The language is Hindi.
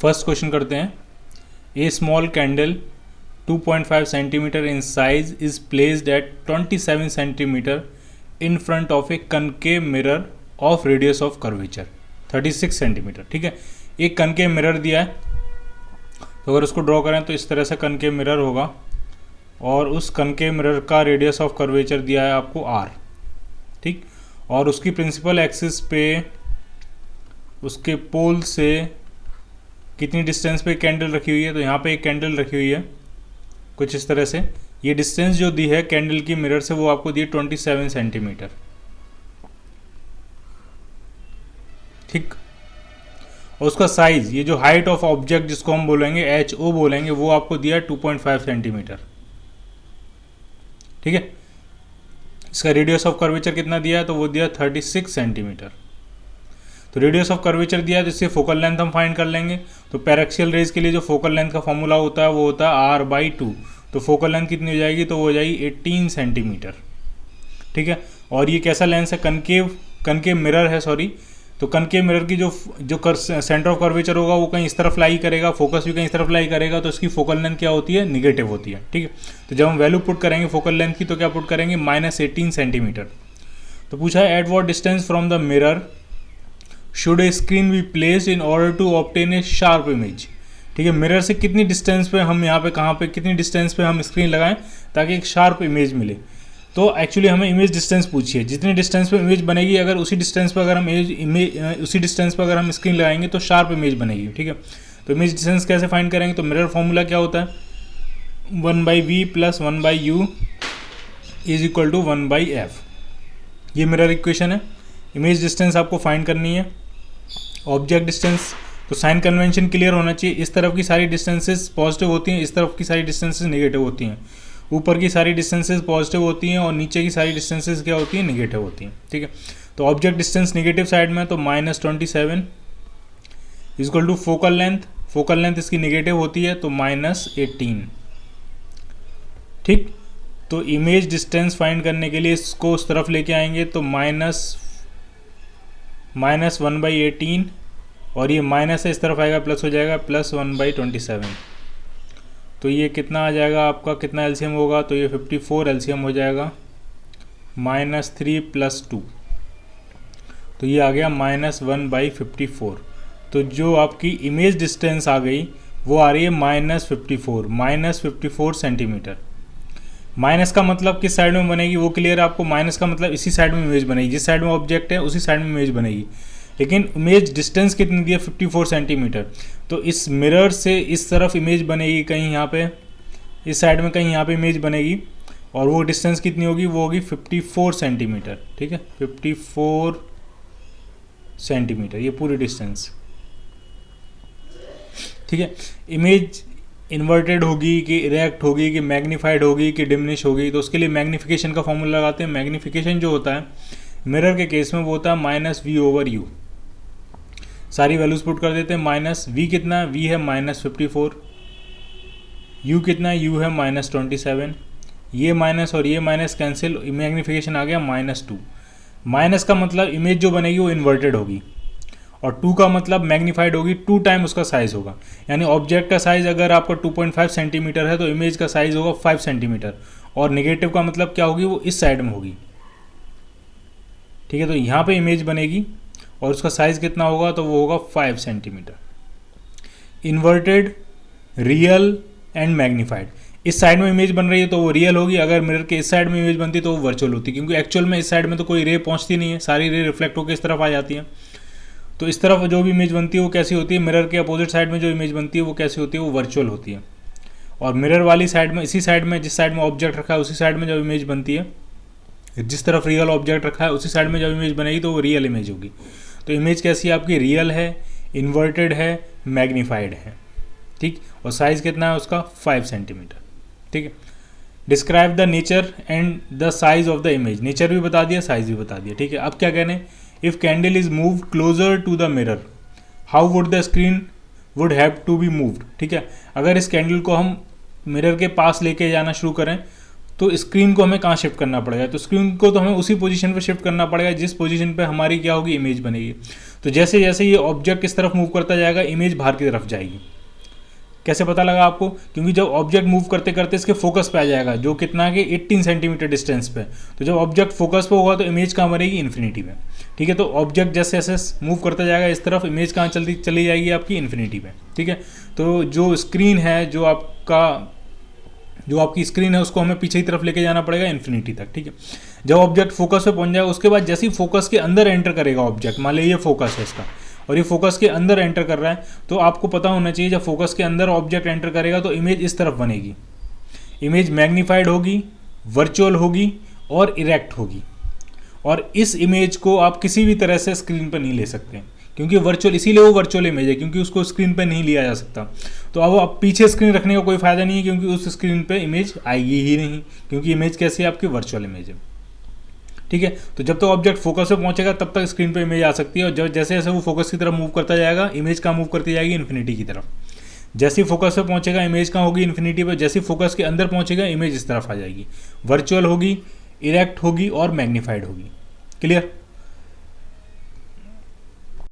फर्स्ट क्वेश्चन करते हैं। A small candle 2.5 centimetre in size is placed at 27 centimetre in front of a concave mirror of radius of curvature 36 centimetre. ठीक है, एक कनकेव मिरर दिया है, तो अगर उसको ड्रॉ करें तो इस तरह से कनकेव मिरर होगा और उस कनकेव मिरर का रेडियस ऑफ कर्वेचर दिया है आपको r। ठीक, और उसकी प्रिंसिपल एक्सिस पे उसके पोल से कितनी डिस्टेंस पे कैंडल रखी हुई है, तो यहाँ पे एक कैंडल रखी हुई है कुछ इस तरह से। ये डिस्टेंस जो दी है कैंडल की मिरर से वो आपको दी है 27 सेंटीमीटर। ठीक, और उसका साइज, ये जो हाइट ऑफ ऑब्जेक्ट जिसको हम बोलेंगे HO बोलेंगे, वो आपको दिया है 2.5 सेंटीमीटर। ठीक है, इसका रेडियस ऑफ कर्वेचर कितना दिया है, तो वो दिया 36 सेंटीमीटर। तो रेडियस ऑफ कर्वेचर दिया है तो इससे फोकल लेंथ हम फाइंड कर लेंगे। तो पैरेक्सियल रेज के लिए जो फोकल लेंथ का फॉर्मूला होता है वो होता है r/2। तो फोकल लेंथ कितनी हो जाएगी, तो वो हो जाएगी 18 सेंटीमीटर। ठीक है, और ये कैसा लेंस है, कनकेव मिरर है, सॉरी। तो कनकेव मिरर की जो सेंटर ऑफ कर्वेचर होगा वो कहीं इस तरफ लाई करेगा, फोकस भी कहीं इस तरफ लाई करेगा, तो इसकी फोकल लेंथ क्या होती है, निगेटिव होती है। ठीक है, तो जब हम वैल्यू पुट करेंगे फोकल लेंथ की तो क्या पुट करेंगे, -18 सेंटीमीटर। तो पूछा है at what distance from the mirror should a screen be placed in order to obtain a sharp image. ठीक है, मिरर से कितनी डिस्टेंस पे हम यहाँ पे कहाँ पे कितनी डिस्टेंस पे हम स्क्रीन लगाएं ताकि एक शार्प इमेज मिले। तो एक्चुअली हमें इमेज डिस्टेंस पूछी है, जितनी डिस्टेंस पे इमेज बनेगी अगर उसी डिस्टेंस पे अगर हम उसी डिस्टेंस पे अगर हम स्क्रीन लगाएंगे तो शार्प इमेज बनेगी। ठीक है, तो इमेज डिस्टेंस कैसे फाइंड करेंगे, तो मिरर फॉर्मूला क्या होता है, 1/v + 1/u = 1/f। ये मिरर इक्वेशन है। इमेज डिस्टेंस आपको फाइंड करनी है। ऑब्जेक्ट डिस्टेंस, तो साइन कन्वेंशन क्लियर होना चाहिए। इस तरफ की सारी डिस्टेंसेस पॉजिटिव होती हैं, इस तरफ की सारी डिस्टेंसेस नेगेटिव होती हैं। ऊपर की सारी डिस्टेंसेस पॉजिटिव होती हैं और नीचे की सारी डिस्टेंसेस क्या होती हैं, नेगेटिव होती हैं। ठीक है, तो ऑब्जेक्ट डिस्टेंस नेगेटिव साइड में, तो -27 = फोकल लेंथ। फोकल लेंथ इसकी नेगेटिव होती है तो -18। ठीक, तो इमेज डिस्टेंस फाइंड करने के लिए इसको उस तरफ लेके आएंगे तो -1/18 और ये माइनस है, इस तरफ आएगा प्लस हो जाएगा, +1/27। तो ये कितना आ जाएगा आपका, कितना एलसीएम होगा, तो ये 54 एलसीएम हो जाएगा, -3 + 2, तो ये आ गया -1/54। तो जो आपकी इमेज डिस्टेंस आ गई वो आ रही है -54 सेंटीमीटर। माइनस का मतलब किस साइड में बनेगी वो क्लियर है आपको। माइनस का मतलब इसी साइड में इमेज बनेगी, जिस साइड में ऑब्जेक्ट है उसी साइड में इमेज बनेगी। लेकिन इमेज डिस्टेंस कितनी दी है, 54 सेंटीमीटर। तो इस मिरर से इस तरफ इमेज बनेगी कहीं यहाँ पे, इस साइड में कहीं यहाँ पे इमेज बनेगी, और वो डिस्टेंस कितनी होगी, वो होगी 54 सेंटीमीटर। ठीक है, 54 सेंटीमीटर ये पूरी डिस्टेंस। ठीक है, इमेज इन्वर्टेड होगी कि इरेक्ट होगी कि मैग्नीफाइड होगी कि डिमिनिश होगी, तो उसके लिए मैग्नीफिकेशन का फॉर्मूला लगाते हैं। मैग्नीफिकेशन जो होता है मिरर के केस में वो होता है -v/u। सारी वैल्यूज पुट कर देते हैं। -v कितना, v है -54, u कितना, u है -27, ये माइनस और ये माइनस कैंसिल, मैग्नीफिकेशन आ गया -2। माइनस का मतलब इमेज जो बनेगी वो इन्वर्टेड होगी, और 2 का मतलब मैग्नीफाइड होगी, 2 टाइम उसका साइज होगा। यानी ऑब्जेक्ट का साइज अगर आपका 2.5 सेंटीमीटर है तो इमेज का साइज होगा 5 सेंटीमीटर, और नेगेटिव का मतलब क्या होगी, वो इस साइड में होगी। ठीक है, तो यहाँ पे इमेज बनेगी और उसका साइज कितना होगा, तो वो होगा 5 centimetre. Inverted, real and magnified. इस साइड में इमेज बन रही है तो वो रियल होगी, अगर मिरर के इस साइड में इमेज बनती है तो वो वर्चुअल होती है, क्योंकि एक्चुअल में इस साइड में तो कोई रे पहुँचती नहीं है, सारी रे रिफ्लेक्ट होकर इस तरफ आ जाती है। तो इस तरफ जो भी इमेज बनती है वो कैसी होती है, मिरर के अपोजिट साइड में जो इमेज बनती है वो कैसी होती है, वो वर्चुअल होती है। और मिरर वाली साइड में, इसी साइड में जिस साइड में ऑब्जेक्ट रखा है उसी साइड में जब इमेज बनती है, जिस तरफ रियल ऑब्जेक्ट रखा है उसी साइड में जब इमेज बनेगी तो वो रियल इमेज होगी। तो इमेज कैसी है आपकी, रियल है, इन्वर्टेड है, मैग्नीफाइड है। ठीक, और साइज कितना है उसका, 5 सेंटीमीटर। ठीक है, describe the nature and the size of the image. Nature भी बता दिया, साइज भी बता दिया। ठीक है, अब क्या कहने, if candle is moved closer to the mirror how would the screen would have to be moved. ठीक है, अगर इस कैंडल को हम मिरर के पास लेके जाना शुरू करें तो स्क्रीन को हमें कहाँ शिफ्ट करना पड़ेगा, तो स्क्रीन को तो हमें उसी पोजीशन पे शिफ्ट करना पड़ेगा जिस पोजीशन पे हमारी क्या होगी, इमेज बनेगी। तो जैसे जैसे ये ऑब्जेक्ट किस तरफ मूव करता जाएगा, इमेज बाहर की तरफ जाएगी। कैसे पता लगा आपको, क्योंकि जब ऑब्जेक्ट मूव करते करते इसके फोकस पे आ जाएगा जो कितना के 18 सेंटीमीटर डिस्टेंस पे, तो जब ऑब्जेक्ट फोकस पे होगा तो इमेज कहाँ बनेगी, इन्फिनिटी में। ठीक है, तो ऑब्जेक्ट जैसे जैसे मूव करता जाएगा इस तरफ, इमेज कहाँ चली जाएगी आपकी, इन्फिनिटी में। ठीक है, तो जो स्क्रीन है, जो आपकी स्क्रीन है, उसको हमें पीछे की तरफ लेके जाना पड़ेगा इन्फिनिटी तक। ठीक है, जब ऑब्जेक्ट फोकस पे पहुंच जाएगा उसके बाद जैसे ही फोकस के अंदर एंटर करेगा ऑब्जेक्ट, मान लीजिए ये फोकस है इसका और ये फोकस के अंदर एंटर कर रहा है, तो आपको पता होना चाहिए जब फोकस के अंदर ऑब्जेक्ट एंटर करेगा तो इमेज इस तरफ बनेगी। इमेज मैग्नीफाइड होगी, वर्चुअल होगी और इरेक्ट होगी। और इस इमेज को आप किसी भी तरह से स्क्रीन पर नहीं ले सकते, क्योंकि वर्चुअल, इसीलिए वो वर्चुअल इमेज है, क्योंकि उसको स्क्रीन पे नहीं लिया जा सकता। तो अब पीछे स्क्रीन रखने का कोई फ़ायदा नहीं है, क्योंकि उस स्क्रीन पे इमेज आएगी ही नहीं, क्योंकि इमेज कैसी है आपकी, वर्चुअल इमेज है। ठीक है, तो जब तक ऑब्जेक्ट फोकस पे पहुंचेगा तब तक स्क्रीन पे इमेज आ सकती है, और जब जैसे जैसे वो फोकस की तरफ मूव करता जाएगा इमेज कहाँ मूव करती जाएगी, इन्फिनिटी की तरफ। जैसे ही फोकस पे पहुंचेगा इमेज कहाँ होगी, इन्फिनिटी पे। जैसे ही फोकस के अंदर पहुंचेगा इमेज इस तरफ आ जाएगी, वर्चुअल होगी, इरेक्ट होगी और मैग्नीफाइड होगी। क्लियर।